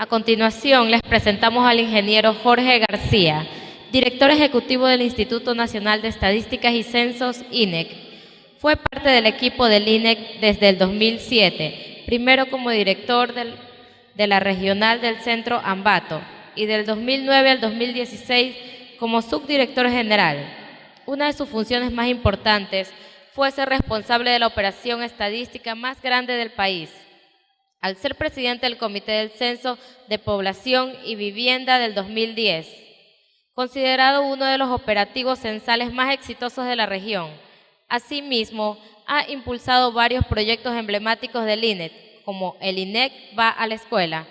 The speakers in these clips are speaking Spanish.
A continuación, les presentamos al ingeniero Jorge García, director ejecutivo del Instituto Nacional de Estadísticas y Censos, INEC. Fue parte del equipo del INEC desde el 2007, primero como director de la regional del Centro Ambato y del 2009 al 2016 como subdirector general. Una de sus funciones más importantes fue ser responsable de la operación estadística más grande del país, al ser presidente del Comité del Censo de Población y Vivienda del 2010, considerado uno de los operativos censales más exitosos de la región. Asimismo, ha impulsado varios proyectos emblemáticos del INEC, como el INEC va a la escuela,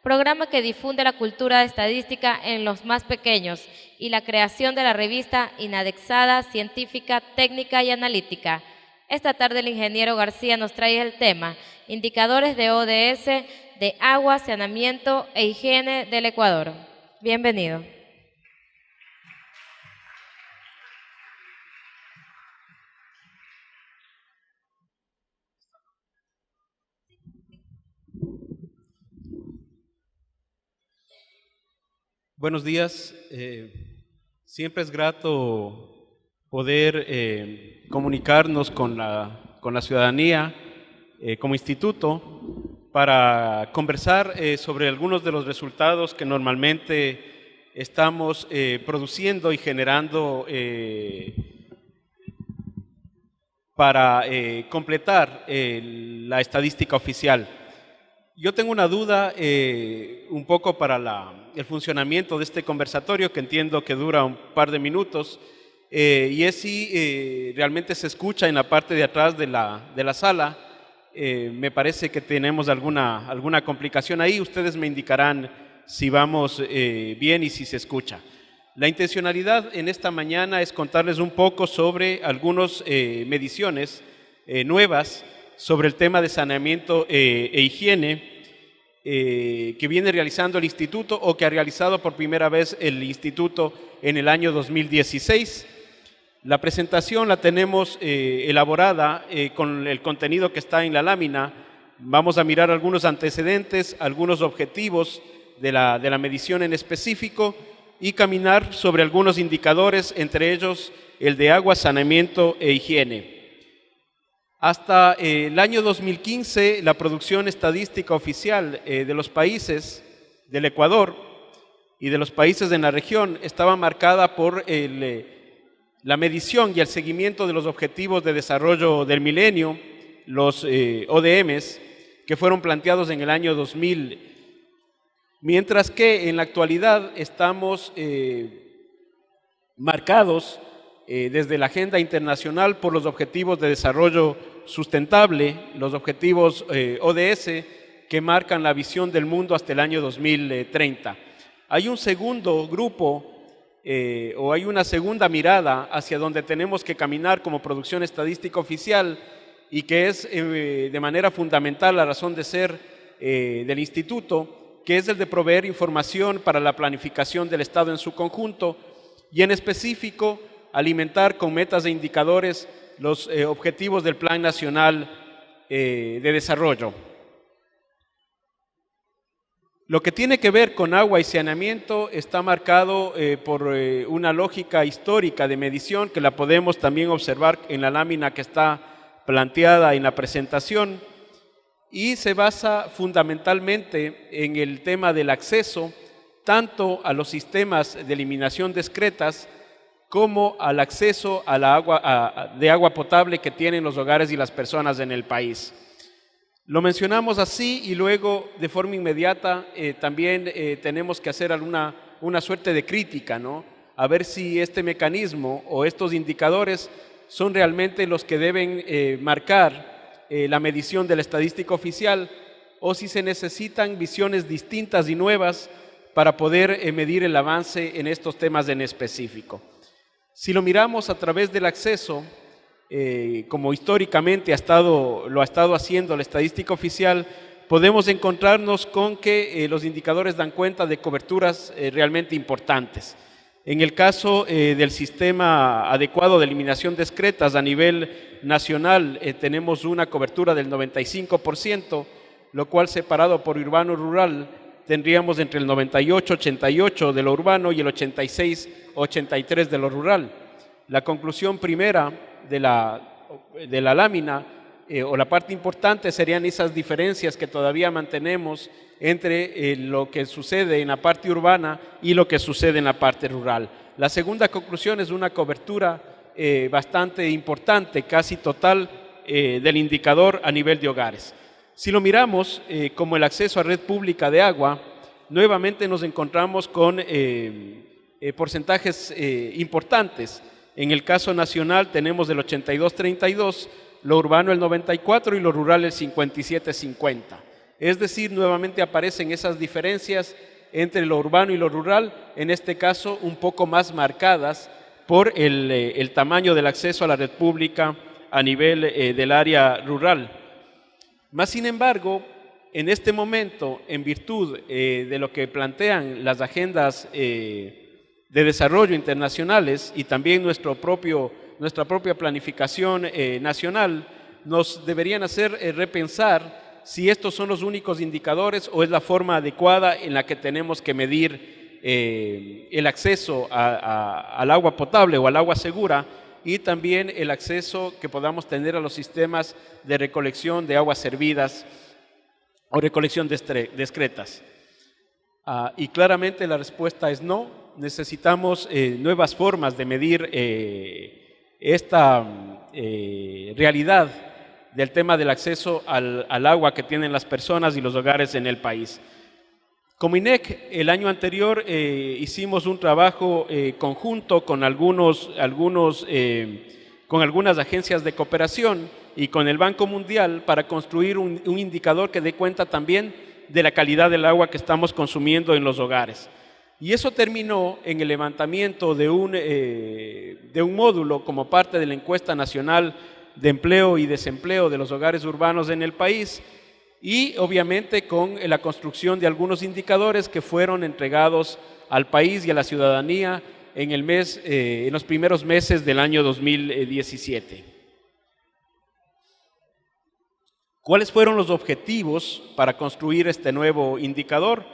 programa que difunde la cultura de estadística en los más pequeños, y la creación de la revista Inadexada, Científica, Técnica y Analítica. Esta tarde el ingeniero García nos trae el tema Indicadores de ODS de agua, saneamiento e higiene del Ecuador. Bienvenido. Buenos días. Siempre es grato poder comunicarnos con la ciudadanía como instituto para conversar sobre algunos de los resultados que normalmente estamos produciendo y generando para completar la estadística oficial. Yo tengo una duda un poco para el funcionamiento de este conversatorio, que entiendo que dura un par de minutos, y es si realmente se escucha en la parte de atrás de la sala. Me parece que tenemos alguna complicación ahí. Ustedes me indicarán si vamos bien y si se escucha. La intencionalidad en esta mañana es contarles un poco sobre algunas mediciones nuevas sobre el tema de saneamiento e higiene que viene realizando el Instituto, o que ha realizado por primera vez el Instituto en el año 2016. La presentación la tenemos elaborada con el contenido que está en la lámina. Vamos a mirar algunos antecedentes, algunos objetivos de la medición en específico y caminar sobre algunos indicadores, entre ellos el de agua, saneamiento e higiene. Hasta el año 2015, la producción estadística oficial de los países del Ecuador y de los países de la región estaba marcada por la medición y el seguimiento de los objetivos de desarrollo del milenio, los ODMs, que fueron planteados en el año 2000, mientras que en la actualidad estamos marcados desde la agenda internacional por los objetivos de desarrollo sustentable, los objetivos ODS, que marcan la visión del mundo hasta el año 2030. Hay un segundo grupo o hay una segunda mirada hacia donde tenemos que caminar como producción estadística oficial, y que es de manera fundamental la razón de ser del instituto, que es el de proveer información para la planificación del Estado en su conjunto, y en específico alimentar con metas e indicadores los objetivos del Plan Nacional de Desarrollo. Lo que tiene que ver con agua y saneamiento está marcado por una lógica histórica de medición que la podemos también observar en la lámina que está planteada en la presentación, y se basa fundamentalmente en el tema del acceso tanto a los sistemas de eliminación discretas como al acceso a la agua, de agua potable que tienen los hogares y las personas en el país. Lo mencionamos así, y luego de forma inmediata también tenemos que hacer una suerte de crítica, ¿no? A ver si este mecanismo o estos indicadores son realmente los que deben marcar la medición de la estadística oficial, o si se necesitan visiones distintas y nuevas para poder medir el avance en estos temas en específico. Si lo miramos a través del acceso, como históricamente lo ha estado haciendo la estadística oficial, podemos encontrarnos con que los indicadores dan cuenta de coberturas realmente importantes. En el caso del sistema adecuado de eliminación discretas a nivel nacional, tenemos una cobertura del 95%, lo cual, separado por urbano-rural, tendríamos entre el 98-88 de lo urbano y el 86-83 de lo rural. La conclusión primera de la lámina o la parte importante serían esas diferencias que todavía mantenemos entre lo que sucede en la parte urbana y lo que sucede en la parte rural. La segunda conclusión es una cobertura bastante importante, casi total, del indicador a nivel de hogares. Si lo miramos como el acceso a red pública de agua, nuevamente nos encontramos con porcentajes importantes. En el caso nacional tenemos el 82-32, lo urbano el 94 y lo rural el 57-50. Es decir, nuevamente aparecen esas diferencias entre lo urbano y lo rural, en este caso un poco más marcadas por el tamaño del acceso a la red pública a nivel del área rural. Más sin embargo, en este momento, en virtud de lo que plantean las agendas de desarrollo internacionales y también nuestra propia planificación nacional, nos deberían hacer repensar si estos son los únicos indicadores o es la forma adecuada en la que tenemos que medir el acceso al agua potable o al agua segura, y también el acceso que podamos tener a los sistemas de recolección de aguas servidas o recolección discretas. Y claramente la respuesta es no. Necesitamos nuevas formas de medir esta realidad del tema del acceso al agua que tienen las personas y los hogares en el país. Como INEC, el año anterior hicimos un trabajo conjunto con algunas agencias de cooperación y con el Banco Mundial para construir un indicador que dé cuenta también de la calidad del agua que estamos consumiendo en los hogares. Y eso terminó en el levantamiento de un módulo como parte de la encuesta nacional de empleo y desempleo de los hogares urbanos en el país, y obviamente con la construcción de algunos indicadores que fueron entregados al país y a la ciudadanía en los primeros meses del año 2017. ¿Cuáles fueron los objetivos para construir este nuevo indicador?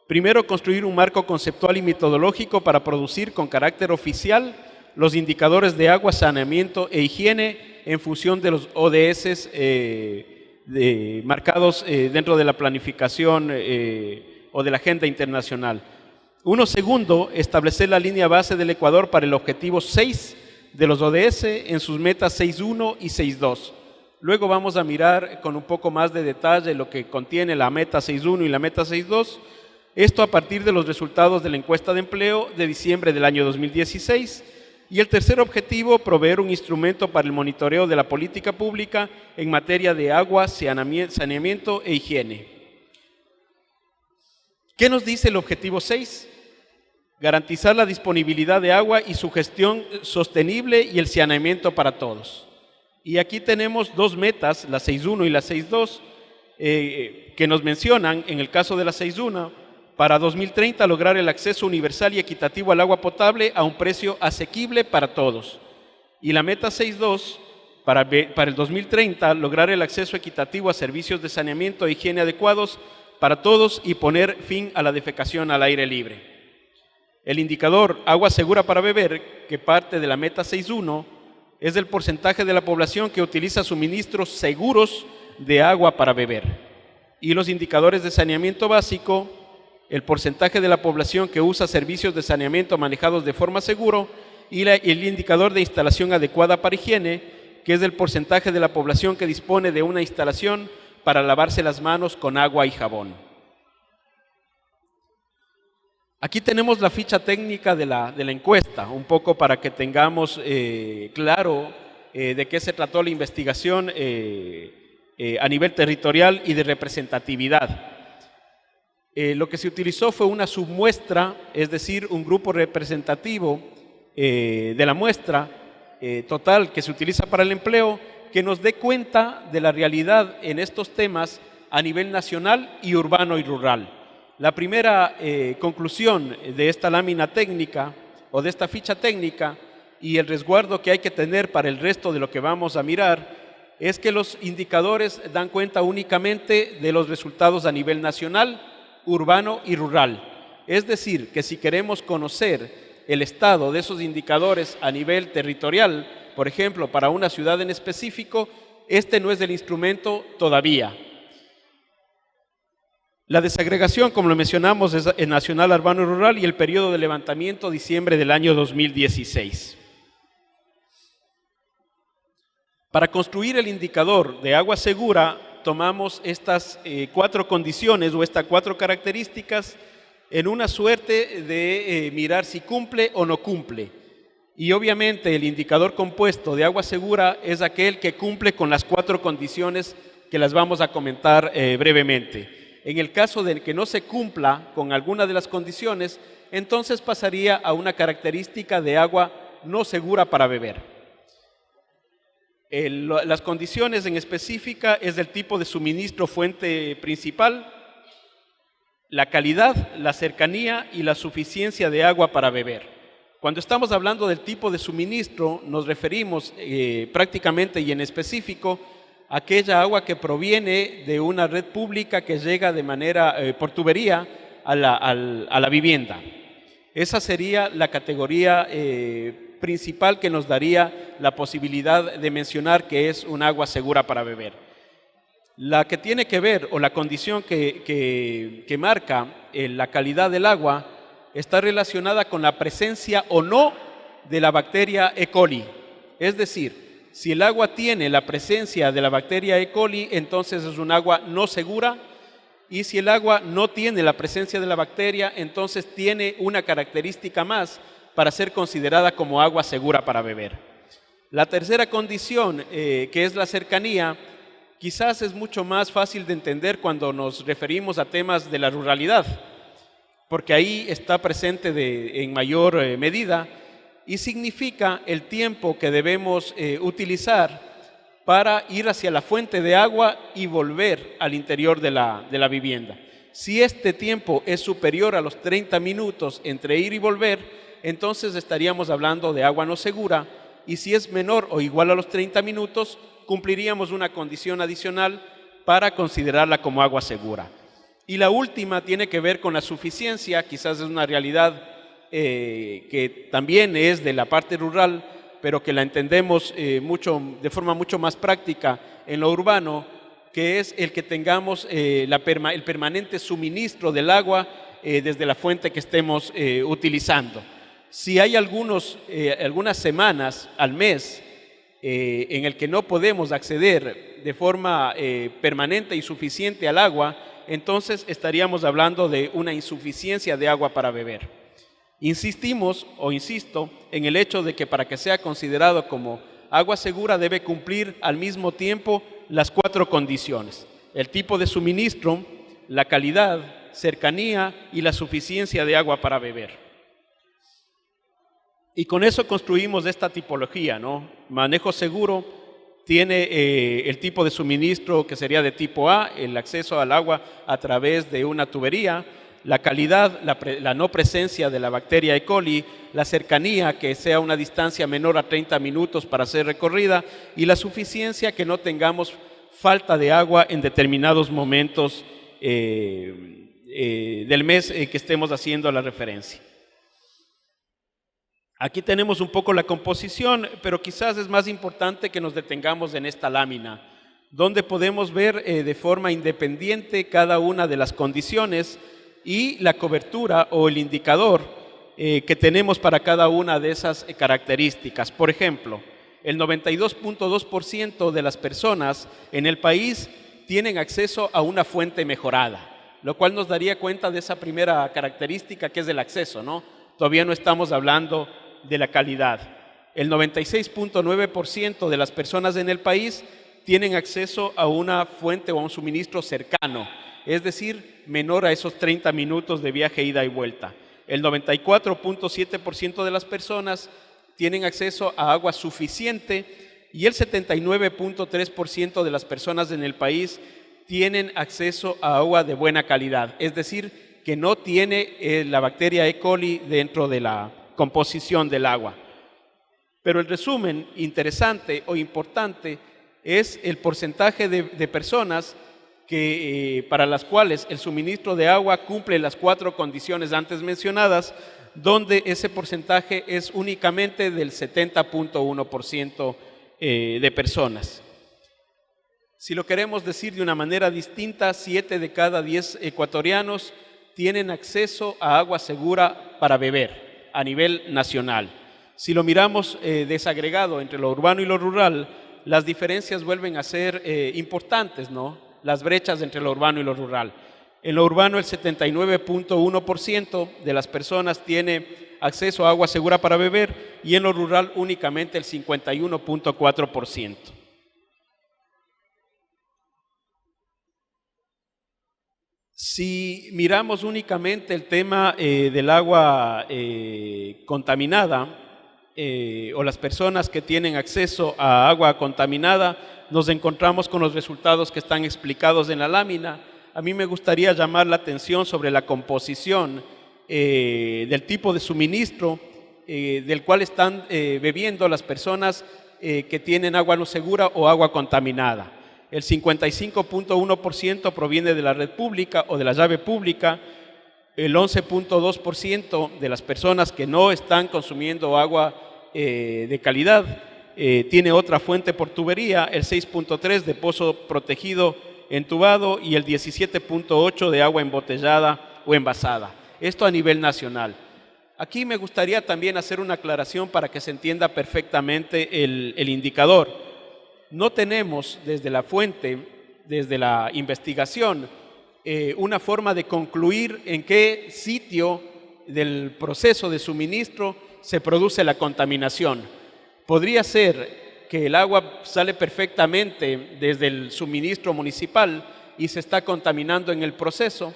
Primero, construir un marco conceptual y metodológico para producir con carácter oficial los indicadores de agua, saneamiento e higiene en función de los ODS marcados dentro de la planificación o de la agenda internacional. Segundo, establecer la línea base del Ecuador para el objetivo 6 de los ODS en sus metas 6.1 y 6.2. Luego vamos a mirar con un poco más de detalle lo que contiene la meta 6.1 y la meta 6.2. Esto a partir de los resultados de la encuesta de empleo de diciembre del año 2016. Y el tercer objetivo, proveer un instrumento para el monitoreo de la política pública en materia de agua, saneamiento e higiene. ¿Qué nos dice el objetivo 6? Garantizar la disponibilidad de agua y su gestión sostenible y el saneamiento para todos. Y aquí tenemos dos metas, la 6.1 y la 6.2, que nos mencionan, en el caso de la 6.1, para 2030 lograr el acceso universal y equitativo al agua potable a un precio asequible para todos. Y la meta 6.2, para el 2030 lograr el acceso equitativo a servicios de saneamiento e higiene adecuados para todos y poner fin a la defecación al aire libre. El indicador agua segura para beber, que parte de la meta 6.1, es el porcentaje de la población que utiliza suministros seguros de agua para beber. Y los indicadores de saneamiento básico, el porcentaje de la población que usa servicios de saneamiento manejados de forma segura, y el indicador de instalación adecuada para higiene, que es el porcentaje de la población que dispone de una instalación para lavarse las manos con agua y jabón. Aquí tenemos la ficha técnica de la encuesta, un poco para que tengamos claro de qué se trató la investigación a nivel territorial y de representatividad. Lo que se utilizó fue una submuestra, es decir, un grupo representativo de la muestra total que se utiliza para el empleo, que nos dé cuenta de la realidad en estos temas a nivel nacional y urbano y rural. La primera conclusión de esta lámina técnica o de esta ficha técnica y el resguardo que hay que tener para el resto de lo que vamos a mirar es que los indicadores dan cuenta únicamente de los resultados a nivel nacional urbano y rural. Es decir, que si queremos conocer el estado de esos indicadores a nivel territorial, por ejemplo, para una ciudad en específico, este no es el instrumento todavía. La desagregación, como lo mencionamos, es el nacional, urbano y rural, y el periodo de levantamiento, diciembre del año 2016. Para construir el indicador de agua segura, tomamos estas 4 condiciones o estas 4 características en una suerte de mirar si cumple o no cumple. Y obviamente el indicador compuesto de agua segura es aquel que cumple con las 4 condiciones que las vamos a comentar brevemente. En el caso de que no se cumpla con alguna de las condiciones, entonces pasaría a una característica de agua no segura para beber. Las condiciones en específica es del tipo de suministro fuente principal, la calidad, la cercanía y la suficiencia de agua para beber. Cuando estamos hablando del tipo de suministro, nos referimos prácticamente y en específico a aquella agua que proviene de una red pública que llega de manera por tubería a la vivienda. Esa sería la categoría principal que nos daría la posibilidad de mencionar que es un agua segura para beber. La que tiene que ver, o la condición que marca la calidad del agua, está relacionada con la presencia o no de la bacteria E. coli. Es decir, si el agua tiene la presencia de la bacteria E. coli, entonces es un agua no segura, y si el agua no tiene la presencia de la bacteria, entonces tiene una característica más para ser considerada como agua segura para beber. La tercera condición, que es la cercanía, quizás es mucho más fácil de entender cuando nos referimos a temas de la ruralidad, porque ahí está presente en mayor medida y significa el tiempo que debemos utilizar para ir hacia la fuente de agua y volver al interior de la vivienda. Si este tiempo es superior a los 30 minutos entre ir y volver, entonces estaríamos hablando de agua no segura, y si es menor o igual a los 30 minutos, cumpliríamos una condición adicional para considerarla como agua segura. Y la última tiene que ver con la suficiencia, quizás es una realidad que también es de la parte rural, pero que la entendemos de forma mucho más práctica en lo urbano, que es el que tengamos el permanente suministro del agua desde la fuente que estemos utilizando. Si hay algunas semanas al mes en el que no podemos acceder de forma permanente y suficiente al agua, entonces estaríamos hablando de una insuficiencia de agua para beber. Insistimos o insisto en el hecho de que para que sea considerado como agua segura debe cumplir al mismo tiempo las 4 condiciones: el tipo de suministro, la calidad, cercanía y la suficiencia de agua para beber. Y con eso construimos esta tipología, ¿no? Manejo seguro tiene el tipo de suministro que sería de tipo A, el acceso al agua a través de una tubería, la calidad, la no presencia de la bacteria E. coli, la cercanía, que sea una distancia menor a 30 minutos para ser recorrida, y la suficiencia, que no tengamos falta de agua en determinados momentos del mes que estemos haciendo la referencia. Aquí tenemos un poco la composición, pero quizás es más importante que nos detengamos en esta lámina, donde podemos ver de forma independiente cada una de las condiciones y la cobertura o el indicador que tenemos para cada una de esas características. Por ejemplo, el 92.2% de las personas en el país tienen acceso a una fuente mejorada, lo cual nos daría cuenta de esa primera característica que es el acceso, ¿no? Todavía no estamos hablando de la calidad. El 96.9% de las personas en el país tienen acceso a una fuente o a un suministro cercano, es decir, menor a esos 30 minutos de viaje ida y vuelta. El 94.7% de las personas tienen acceso a agua suficiente y el 79.3% de las personas en el país tienen acceso a agua de buena calidad, es decir, que no tiene la bacteria E. coli dentro de la composición del agua. Pero el resumen interesante o importante es el porcentaje de personas para las cuales el suministro de agua cumple las 4 condiciones antes mencionadas, donde ese porcentaje es únicamente del 70.1% de personas. Si lo queremos decir de una manera distinta, 7 de cada 10 ecuatorianos tienen acceso a agua segura para beber a nivel nacional. Si lo miramos desagregado entre lo urbano y lo rural, las diferencias vuelven a ser importantes, ¿no? Las brechas entre lo urbano y lo rural. En lo urbano el 79.1% de las personas tiene acceso a agua segura para beber y en lo rural únicamente el 51.4%. Si miramos únicamente el tema del agua contaminada o las personas que tienen acceso a agua contaminada, nos encontramos con los resultados que están explicados en la lámina. A mí me gustaría llamar la atención sobre la composición del tipo de suministro del cual están bebiendo las personas que tienen agua no segura o agua contaminada. El 55.1% proviene de la red pública o de la llave pública, el 11.2% de las personas que no están consumiendo agua de calidad tiene otra fuente por tubería, el 6.3% de pozo protegido entubado y el 17.8% de agua embotellada o envasada. Esto a nivel nacional. Aquí me gustaría también hacer una aclaración para que se entienda perfectamente el indicador. No tenemos desde la fuente, desde la investigación, una forma de concluir en qué sitio del proceso de suministro se produce la contaminación. Podría ser que el agua sale perfectamente desde el suministro municipal y se está contaminando en el proceso.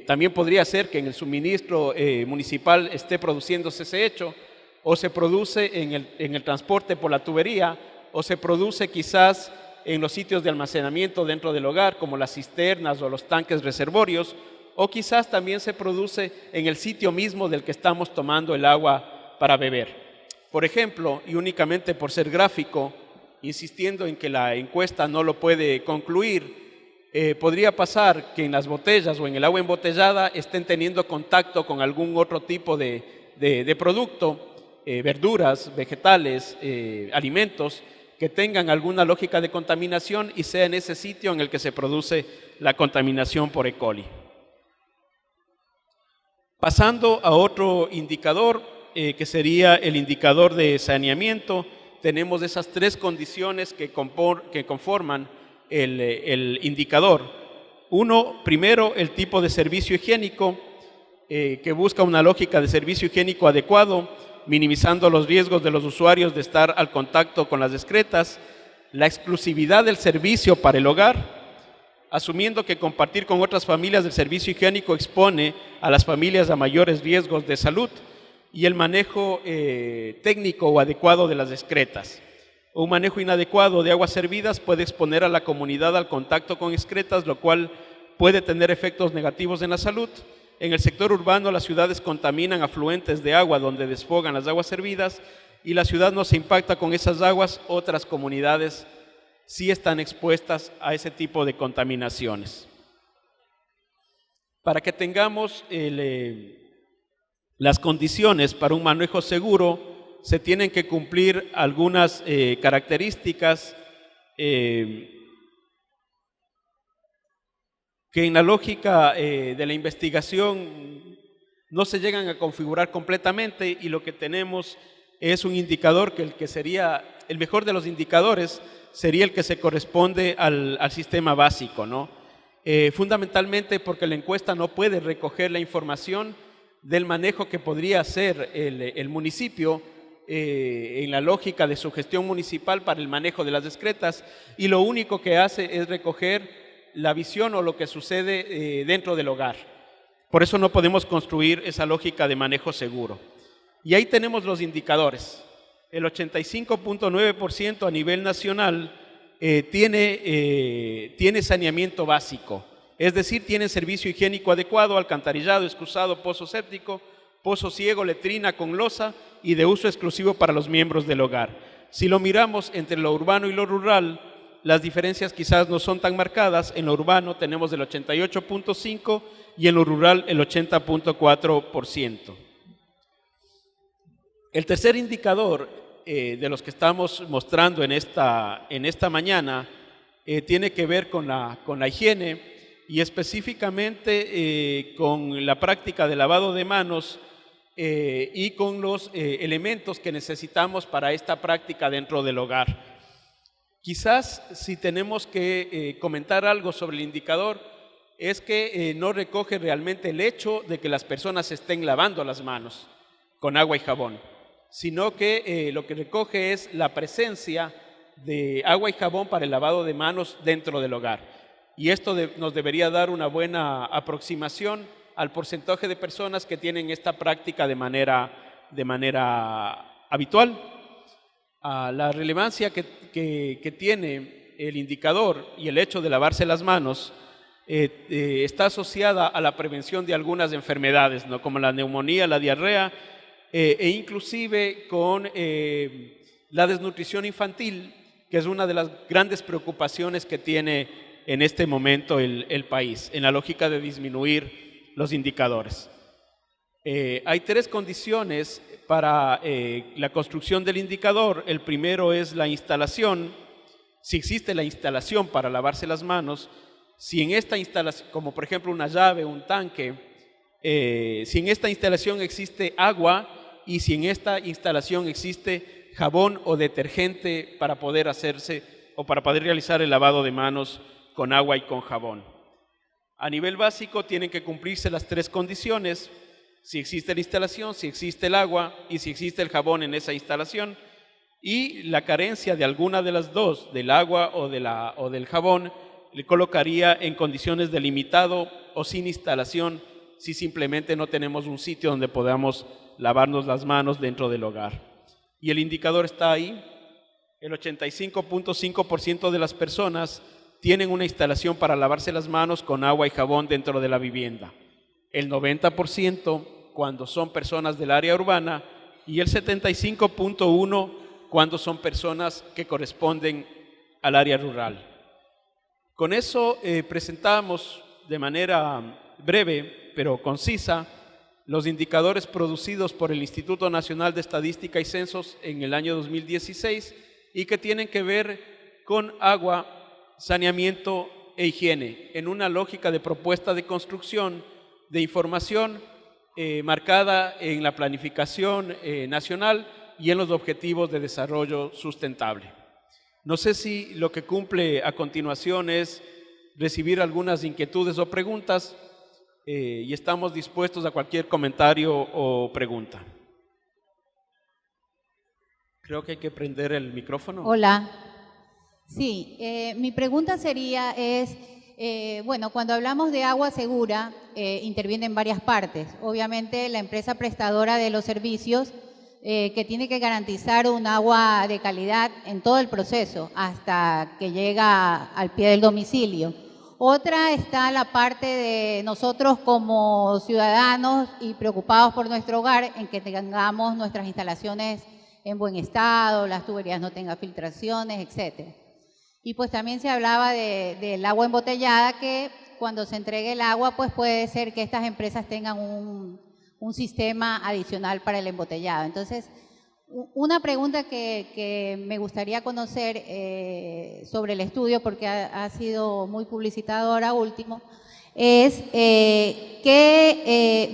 También podría ser que en el suministro municipal esté produciéndose ese hecho, o se produce en el transporte por la tubería, o se produce quizás en los sitios de almacenamiento dentro del hogar, como las cisternas o los tanques reservorios, o quizás también se produce en el sitio mismo del que estamos tomando el agua para beber. Por ejemplo, y únicamente por ser gráfico, insistiendo en que la encuesta no lo puede concluir, podría pasar que en las botellas o en el agua embotellada estén teniendo contacto con algún otro tipo de producto, verduras, vegetales, alimentos, que tengan alguna lógica de contaminación y sea en ese sitio en el que se produce la contaminación por E. coli. Pasando a otro indicador, que sería el indicador de saneamiento, tenemos esas 3 condiciones que conforman el indicador. Uno, primero, el tipo de servicio higiénico, que busca una lógica de servicio higiénico adecuado, minimizando los riesgos de los usuarios de estar al contacto con las excretas, la exclusividad del servicio para el hogar, asumiendo que compartir con otras familias del servicio higiénico expone a las familias a mayores riesgos de salud, y el manejo técnico o adecuado de las excretas. Un manejo inadecuado de aguas servidas puede exponer a la comunidad al contacto con excretas, lo cual puede tener efectos negativos en la salud. En el sector urbano, las ciudades contaminan afluentes de agua donde desfogan las aguas servidas y la ciudad no se impacta con esas aguas. Otras comunidades sí están expuestas a ese tipo de contaminaciones. Para que tengamos las condiciones para un manejo seguro, se tienen que cumplir algunas características que en la lógica de la investigación no se llegan a configurar completamente, y lo que tenemos es un indicador que sería el mejor de los indicadores, sería el que se corresponde al sistema básico, ¿no? Fundamentalmente porque la encuesta no puede recoger la información del manejo que podría hacer el municipio en la lógica de su gestión municipal para el manejo de las excretas, y lo único que hace es recoger la visión o lo que sucede dentro del hogar. Por eso no podemos construir esa lógica de manejo seguro. Y ahí tenemos los indicadores. El 85.9% a nivel nacional tiene saneamiento básico, es decir, tiene servicio higiénico adecuado, alcantarillado, excusado, pozo séptico, pozo ciego, letrina con losa y de uso exclusivo para los miembros del hogar. Si lo miramos entre lo urbano y lo rural, las diferencias quizás no son tan marcadas. En lo urbano tenemos el 88.5% y en lo rural el 80.4%. El tercer indicador de los que estamos mostrando en esta mañana tiene que ver con la higiene y específicamente con la práctica de lavado de manos y con los elementos que necesitamos para esta práctica dentro del hogar. Quizás si tenemos que comentar algo sobre el indicador es que no recoge realmente el hecho de que las personas estén lavando las manos con agua y jabón, sino que lo que recoge es la presencia de agua y jabón para el lavado de manos dentro del hogar. Y esto nos debería dar una buena aproximación al porcentaje de personas que tienen esta práctica de manera habitual. La relevancia que tiene el indicador y el hecho de lavarse las manos está asociada a la prevención de algunas enfermedades, ¿no? Como la neumonía, la diarrea e inclusive con la desnutrición infantil, que es una de las grandes preocupaciones que tiene en este momento el país, en la lógica de disminuir los indicadores. Hay tres condiciones para la construcción del indicador. El primero es la instalación, si existe la instalación para lavarse las manos, si en esta instalación, como por ejemplo una llave, un tanque, si en esta instalación existe agua y si en esta instalación existe jabón o detergente para poder hacerse o para poder realizar el lavado de manos con agua y con jabón. A nivel básico tienen que cumplirse las tres condiciones: si existe la instalación, si existe el agua y si existe el jabón en esa instalación. Y la carencia de alguna de las dos, del agua o del jabón, le colocaría en condiciones de limitado o sin instalación si simplemente no tenemos un sitio donde podamos lavarnos las manos dentro del hogar. Y el indicador está ahí. El 85.5% de las personas tienen una instalación para lavarse las manos con agua y jabón dentro de la vivienda. El 90% cuando son personas del área urbana y el 75.1% cuando son personas que corresponden al área rural. Con eso presentamos de manera breve pero concisa los indicadores producidos por el Instituto Nacional de Estadística y Censos en el año 2016 y que tienen que ver con agua, saneamiento e higiene en una lógica de propuesta de construcción de información marcada en la planificación nacional y en los objetivos de desarrollo sustentable. No sé si lo que cumple a continuación es recibir algunas inquietudes o preguntas y estamos dispuestos a cualquier comentario o pregunta. Creo que hay que prender el micrófono. Hola. Sí, mi pregunta sería bueno, cuando hablamos de agua segura, intervienen varias partes. Obviamente la empresa prestadora de los servicios que tiene que garantizar un agua de calidad en todo el proceso hasta que llega al pie del domicilio. Otra está la parte de nosotros como ciudadanos y preocupados por nuestro hogar en que tengamos nuestras instalaciones en buen estado, las tuberías no tengan filtraciones, etcétera. Y pues también se hablaba del agua embotellada, que cuando se entregue el agua, pues puede ser que estas empresas tengan un sistema adicional para el embotellado. Entonces, una pregunta que me gustaría conocer sobre el estudio, porque ha sido muy publicitado ahora último, es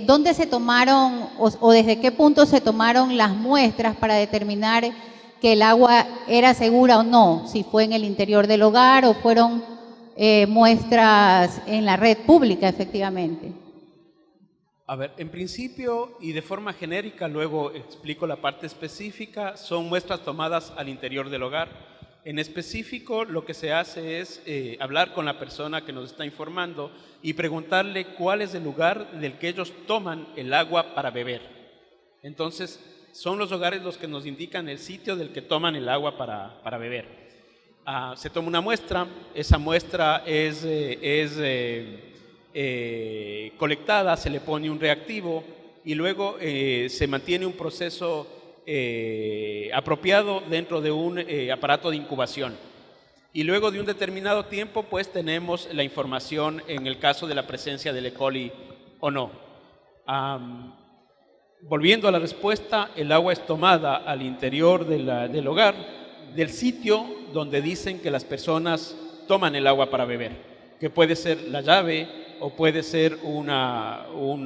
¿dónde se tomaron o desde qué punto se tomaron las muestras para determinar que el agua era segura o no? Si fue en el interior del hogar o fueron muestras en la red pública, efectivamente. A ver, en principio y de forma genérica, luego explico la parte específica, son muestras tomadas al interior del hogar. En específico, lo que se hace es hablar con la persona que nos está informando y preguntarle cuál es el lugar del que ellos toman el agua para beber. Entonces, son los hogares los que nos indican el sitio del que toman el agua para beber. Se toma una muestra, esa muestra es colectada, se le pone un reactivo y luego se mantiene un proceso apropiado dentro de un aparato de incubación. Y luego de un determinado tiempo, pues tenemos la información en el caso de la presencia del E. coli o no. Volviendo a la respuesta, el agua es tomada al interior del hogar, del sitio donde dicen que las personas toman el agua para beber, que puede ser la llave o puede ser un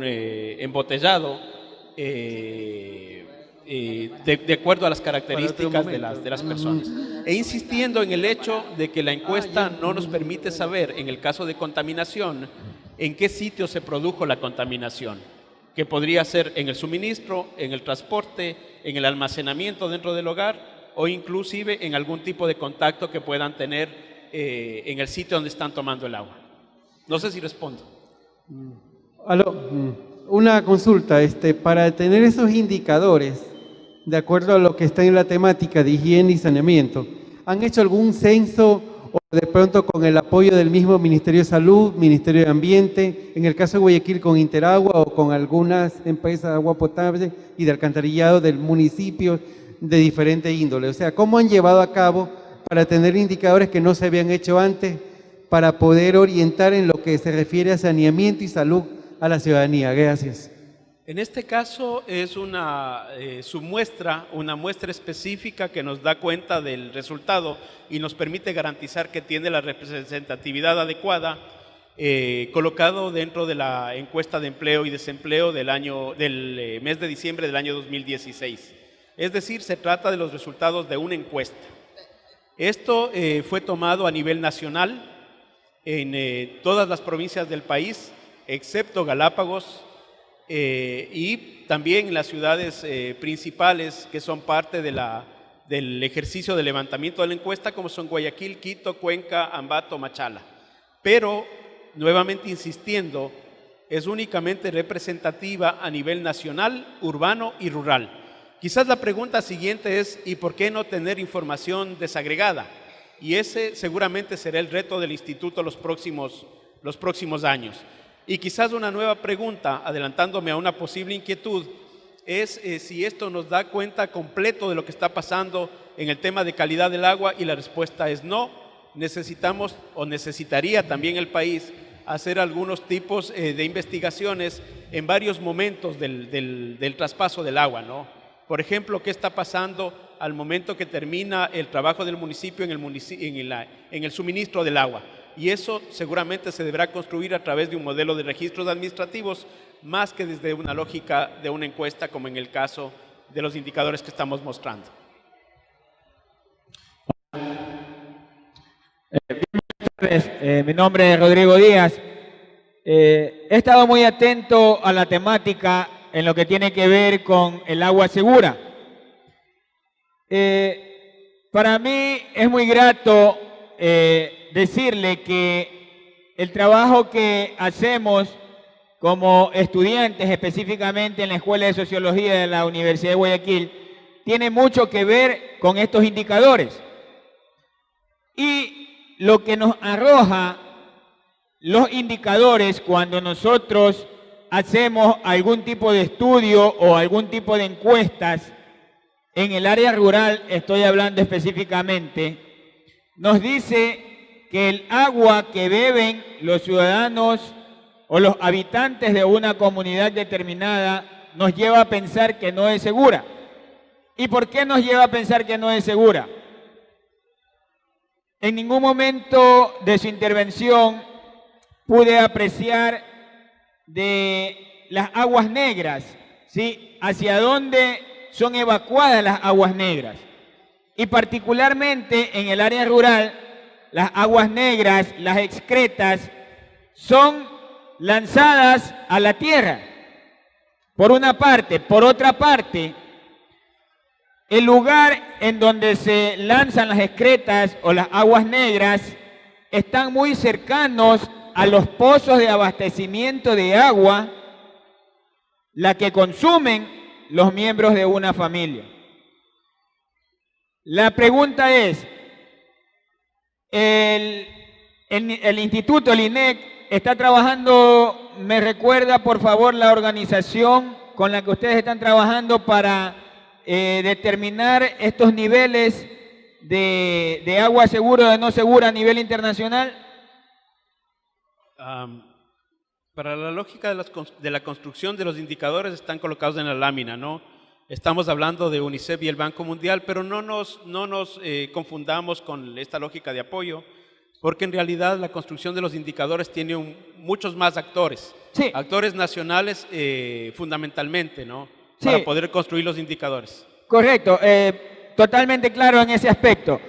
embotellado, de acuerdo a las características de las personas. E insistiendo en el hecho de que la encuesta no nos permite saber, en el caso de contaminación, en qué sitio se produjo la contaminación, que podría ser en el suministro, en el transporte, en el almacenamiento dentro del hogar o inclusive en algún tipo de contacto que puedan tener en el sitio donde están tomando el agua. No sé si respondo. Una consulta, para tener esos indicadores, de acuerdo a lo que está en la temática de higiene y saneamiento, ¿han hecho algún censo o de pronto con el apoyo del mismo Ministerio de Salud, Ministerio de Ambiente, en el caso de Guayaquil con Interagua o con algunas empresas de agua potable y de alcantarillado del municipio de diferente índole? O sea, ¿cómo han llevado a cabo para tener indicadores que no se habían hecho antes para poder orientar en lo que se refiere a saneamiento y salud a la ciudadanía? Gracias. En este caso es una muestra específica que nos da cuenta del resultado y nos permite garantizar que tiene la representatividad adecuada, colocado dentro de la encuesta de empleo y desempleo del mes de diciembre del año 2016. Es decir, se trata de los resultados de una encuesta. Esto fue tomado a nivel nacional en todas las provincias del país, excepto Galápagos, y también en las ciudades principales que son parte del ejercicio de levantamiento de la encuesta, como son Guayaquil, Quito, Cuenca, Ambato, Machala. Pero, nuevamente insistiendo, es únicamente representativa a nivel nacional, urbano y rural. Quizás la pregunta siguiente es, ¿y por qué no tener información desagregada? Y ese seguramente será el reto del instituto los próximos años. Y quizás una nueva pregunta, adelantándome a una posible inquietud, es si esto nos da cuenta completo de lo que está pasando en el tema de calidad del agua, y la respuesta es no. Necesitamos o necesitaría también el país hacer algunos tipos de investigaciones en varios momentos del traspaso del agua, ¿no? Por ejemplo, ¿qué está pasando al momento que termina el trabajo del municipio en el suministro del agua? Y eso seguramente se deberá construir a través de un modelo de registros administrativos, más que desde una lógica de una encuesta, como en el caso de los indicadores que estamos mostrando. Buenas tardes, mi nombre es Rodrigo Díaz. He estado muy atento a la temática en lo que tiene que ver con el agua segura. Para mí es muy grato decirle que el trabajo que hacemos como estudiantes, específicamente en la Escuela de Sociología de la Universidad de Guayaquil, tiene mucho que ver con estos indicadores. Y lo que nos arroja los indicadores cuando nosotros hacemos algún tipo de estudio o algún tipo de encuestas en el área rural, estoy hablando específicamente, nos dice que el agua que beben los ciudadanos o los habitantes de una comunidad determinada nos lleva a pensar que no es segura. ¿Y por qué nos lleva a pensar que no es segura? En ningún momento de su intervención pude apreciar de las aguas negras, ¿sí? Hacia dónde son evacuadas las aguas negras. Y particularmente en el área rural, las aguas negras, las excretas, son lanzadas a la tierra, por una parte. Por otra parte, el lugar en donde se lanzan las excretas o las aguas negras están muy cercanos a los pozos de abastecimiento de agua, la que consumen los miembros de una familia. La pregunta es, el instituto, el INEC, está trabajando, me recuerda por favor la organización con la que ustedes están trabajando para determinar estos niveles de agua segura o de no segura a nivel internacional? Para la lógica de la construcción de los indicadores están colocados en la lámina, ¿no? Estamos hablando de UNICEF y el Banco Mundial, pero no nos confundamos con esta lógica de apoyo, porque en realidad la construcción de los indicadores tiene muchos más actores, Sí. actores nacionales fundamentalmente, ¿no? Sí. Para poder construir los indicadores. Correcto, totalmente claro en ese aspecto.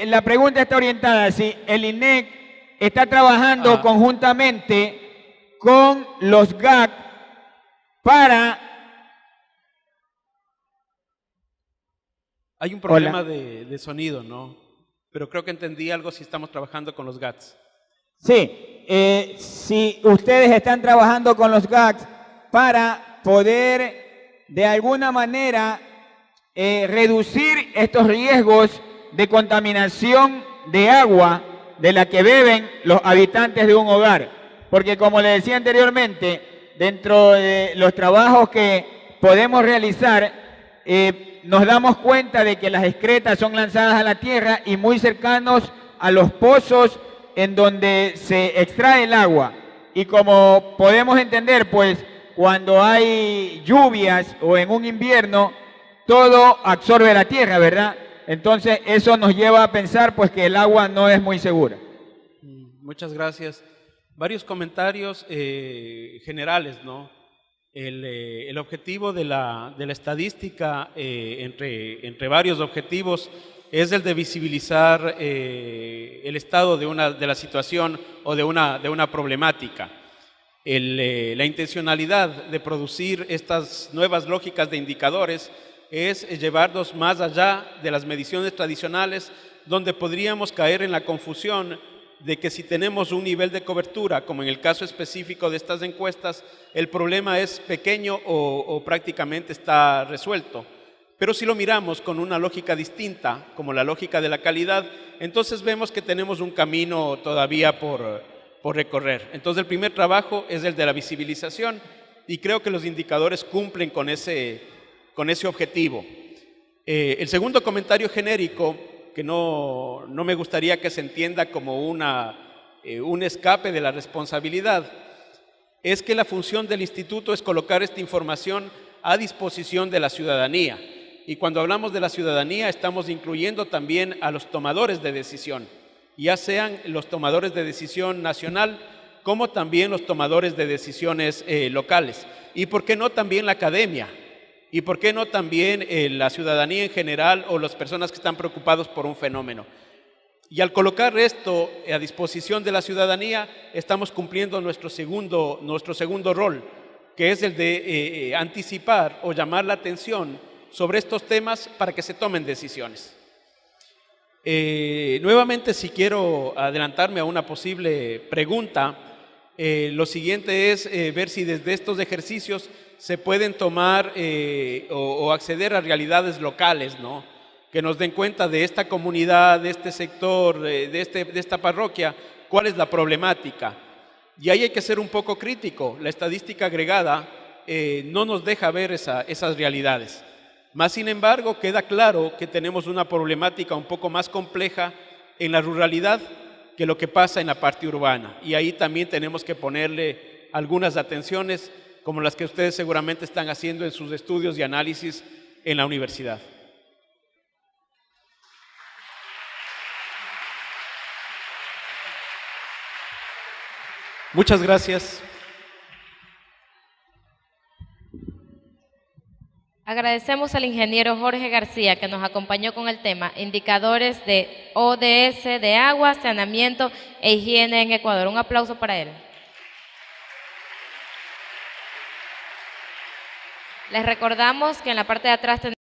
La pregunta está orientada si el INEC está trabajando conjuntamente con los GAC para... Hay un problema de sonido, ¿no? Pero creo que entendí algo si estamos trabajando con los GATS. Sí, si ustedes están trabajando con los GACs para poder de alguna manera reducir estos riesgos de contaminación de agua de la que beben los habitantes de un hogar. Porque como le decía anteriormente, dentro de los trabajos que podemos realizar, nos damos cuenta de que las excretas son lanzadas a la tierra y muy cercanos a los pozos en donde se extrae el agua. Y como podemos entender, pues cuando hay lluvias o en un invierno, todo absorbe la tierra, ¿verdad? Entonces eso nos lleva a pensar pues que el agua no es muy segura. Muchas gracias. Varios comentarios generales, ¿no? El objetivo de la estadística, entre varios objetivos, es el de visibilizar el estado de la situación o de una problemática. La intencionalidad de producir estas nuevas lógicas de indicadores es llevarnos más allá de las mediciones tradicionales, donde podríamos caer en la confusión de que si tenemos un nivel de cobertura, como en el caso específico de estas encuestas, el problema es pequeño o prácticamente está resuelto. Pero si lo miramos con una lógica distinta, como la lógica de la calidad, entonces vemos que tenemos un camino todavía por recorrer. Entonces el primer trabajo es el de la visibilización y creo que los indicadores cumplen con ese objetivo. El segundo comentario genérico, que no me gustaría que se entienda como un escape de la responsabilidad, es que la función del instituto es colocar esta información a disposición de la ciudadanía. Y cuando hablamos de la ciudadanía estamos incluyendo también a los tomadores de decisión, ya sean los tomadores de decisión nacional como también los tomadores de decisiones locales. Y por qué no también la academia. ¿Y por qué no también la ciudadanía en general o las personas que están preocupados por un fenómeno? Y al colocar esto a disposición de la ciudadanía, estamos cumpliendo nuestro segundo rol, que es el de anticipar o llamar la atención sobre estos temas para que se tomen decisiones. Nuevamente, si quiero adelantarme a una posible pregunta, lo siguiente es ver si desde estos ejercicios se pueden tomar o acceder a realidades locales, ¿no? Que nos den cuenta de esta comunidad, de este sector, de esta parroquia, cuál es la problemática. Y ahí hay que ser un poco crítico. La estadística agregada no nos deja ver esas realidades. Más sin embargo, queda claro que tenemos una problemática un poco más compleja en la ruralidad que lo que pasa en la parte urbana. Y ahí también tenemos que ponerle algunas atenciones, como las que ustedes seguramente están haciendo en sus estudios y análisis en la universidad. Muchas gracias. Agradecemos al ingeniero Jorge García que nos acompañó con el tema Indicadores de ODS de agua, saneamiento e higiene en Ecuador. Un aplauso para él. Les recordamos que en la parte de atrás tenemos